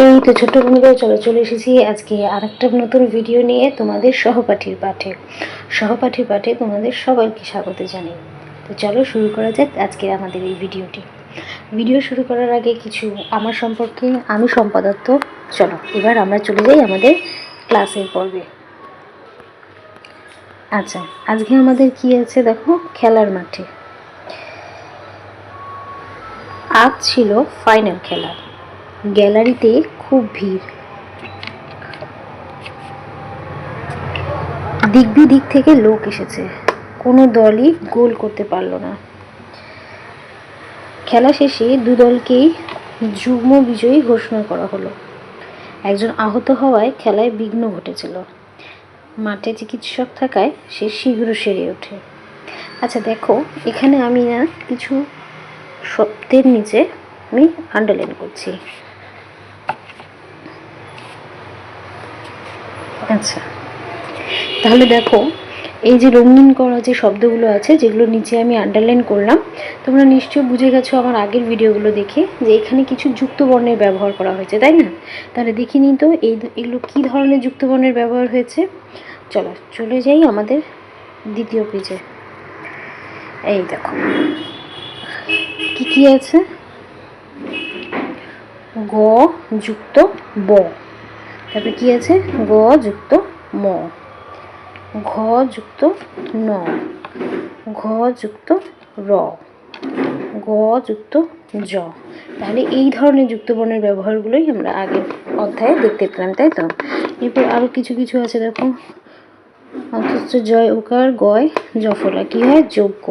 এই তো ছোট্ট বন্ধুরা, চলে এসেছি আজকে আরেকটা নতুন ভিডিও নিয়ে তোমাদের সহপাঠীর পাঠে তোমাদের সবাইকে স্বাগত জানাই। তো চলো শুরু করা যাক আজকে আমাদের এই ভিডিও শুরু করার আগে কিছু আমার সম্পর্কে, আমি সম্পাদত্ব। চলো এবার আমরা চলে যাই আমাদের ক্লাসের পর্বে। আচ্ছা, আজকে আমাদের কি আছে দেখো, খেলার মাঠে আজ ছিল ফাইনাল খেলা। গ্যালারিতে খুব ভিড়, দিক বিদিক থেকে লোক এসেছে, কোনো দলই গোল করতে পারল না। খেলা শেষে দু দলকেই যুগ্ম বিজয়ী ঘোষণা করা হলো। একজন আহত হওয়ায় খেলায় বিঘ্ন ঘটেছিল। মাঠে চিকিৎসক থাকায় সে শীঘ্র সেরে ওঠে। আচ্ছা দেখো, এখানে আমি না কিছু শব্দের নিচে আমি আন্ডারলাইন করছি। আচ্ছা, তাহলে দেখো, এই যে রঙিন করা যে শব্দগুলো আছে, যেগুলো নিচে আমি আন্ডারলাইন করলাম, তোমরা নিশ্চয়ই বুঝে গেছো আমার আগের ভিডিওগুলো দেখে যে এখানে কিছু যুক্তবর্ণের ব্যবহার করা হয়েছে, তাই না? তাহলে দেখি নিই তো এগুলো কী ধরনের যুক্তবর্ণের ব্যবহার হয়েছে। চলে যাই আমাদের দ্বিতীয় পেজে। এই দেখো কি আছে, গ যুক্ত ব, তারপরে কি আছে, গ যুক্ত ম, ঘ যুক্ত ন, ঘ যুক্ত র, গ যুক্ত জ। তাহলে এই ধরনের যুক্তবর্ণের ব্যবহারগুলোই আমরা আগের অধ্যায়ে দেখতে পেলাম, তাই তো? এরপর আরও কিছু আছে দেখো, অথচ জয় উকার গয় জফলা কি হয়, যোগ্য।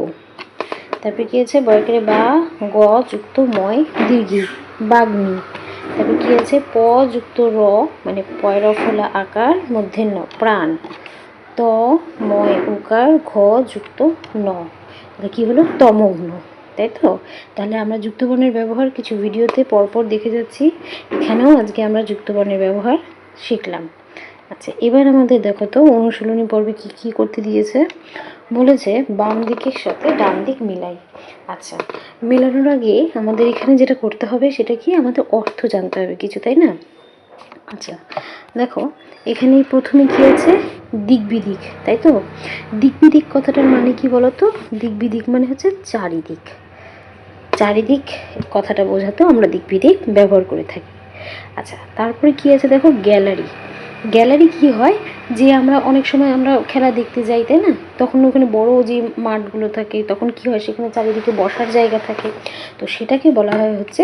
তারপরে কি আছে, বয়কারে বা, গ যুক্ত ময় দীর্ঘি বাগ্মী। তারপরে কি আছে, প যুক্ত র মানে পয়রা ফলা আকার মধ্যে ন প্রাণ, ত ময় উকার ঘ যুক্ত ন, তাহলে কী হলো, তমগ্ন, তাই তো? তাহলে আমরা যুক্তবর্ণের ব্যবহার কিছু ভিডিওতে পরপর দেখে যাচ্ছি, এখানেও আজকে আমরা যুক্তবর্ণের ব্যবহার শিখলাম। আচ্ছা, এবার আমাদের দেখো তো অনুশীলনী পর্বে কি করতে দিয়েছে। বলেছে বাম দিকের সাথে ডান দিক মিলাই। আচ্ছা, মেলানোর আগে আমাদের এখানে যেটা করতে হবে সেটা কি, আমাদের অর্থ জানতে হবে কিছু, তাই না? আচ্ছা দেখো, এখানে প্রথমে কি আছে, দিক বিদিক, তাই তো? দিক বিদিক কথাটার মানে কি বলো তো? দিক বিদিক মানে হচ্ছে চারিদিক কথাটা বোঝাতেও আমরা দিক বিদিক ব্যবহার করে থাকি। আচ্ছা, তারপরে কি আছে দেখো, গ্যালারি কি হয়, যে আমরা অনেক সময় আমরা খেলা দেখতে যাই, তাই না? তখন ওখানে বড় যে মাঠগুলো থাকে, তখন কি হয়, সেখানে চারিদিকে বসার জায়গা থাকে, তো সেটাকে বলা হয় হচ্ছে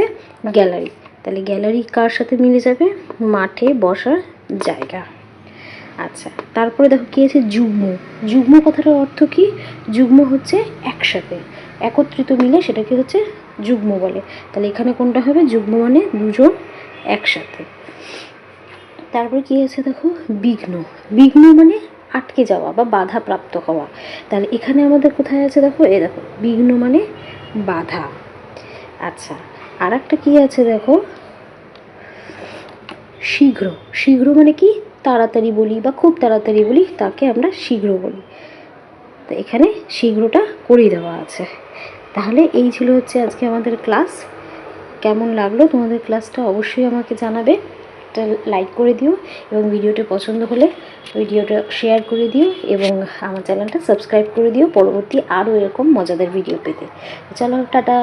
গ্যালারি। তাহলে গ্যালারি কার সাথে মিলে যাবে, মাঠে বসার জায়গা। আচ্ছা, তারপরে দেখো কি আছে, যুগ্ম কথাটার অর্থ কি? যুগ্ম হচ্ছে একসাথে, একত্রিত মিলে সেটাকে হচ্ছে যুগ্ম বলে। তাহলে এখানে কোনটা হবে, যুগ্ম মানে দুজন একসাথে। তারপরে কি আছে দেখো, বিঘ্ন মানে আটকে যাওয়া বা বাধা প্রাপ্ত হওয়া। তাহলে এখানে আমাদের কোথায় আছে দেখো, দেখো বিঘ্ন মানে বাধা। আচ্ছা, আর একটা কি আছে দেখো, শীঘ্র মানে কি, তাড়াতাড়ি বলি বা খুব তাড়াতাড়ি বলি, তাকে আমরা শীঘ্র বলি। তো এখানে শীঘ্রটা করিয়ে দেওয়া আছে। তাহলে এই ছিল হচ্ছে আজকে আমাদের ক্লাস। কেমন লাগলো তোমাদের ক্লাসটা অবশ্যই আমাকে জানাবে। একটা লাইক করে দিও এবং ভিডিওটা পছন্দ হলে ভিডিওটা শেয়ার করে দিও এবং আমার চ্যানেলটা সাবস্ক্রাইব করে দিও পরবর্তী আরও এরকম মজাদার ভিডিও পেতে। চলো টাটা।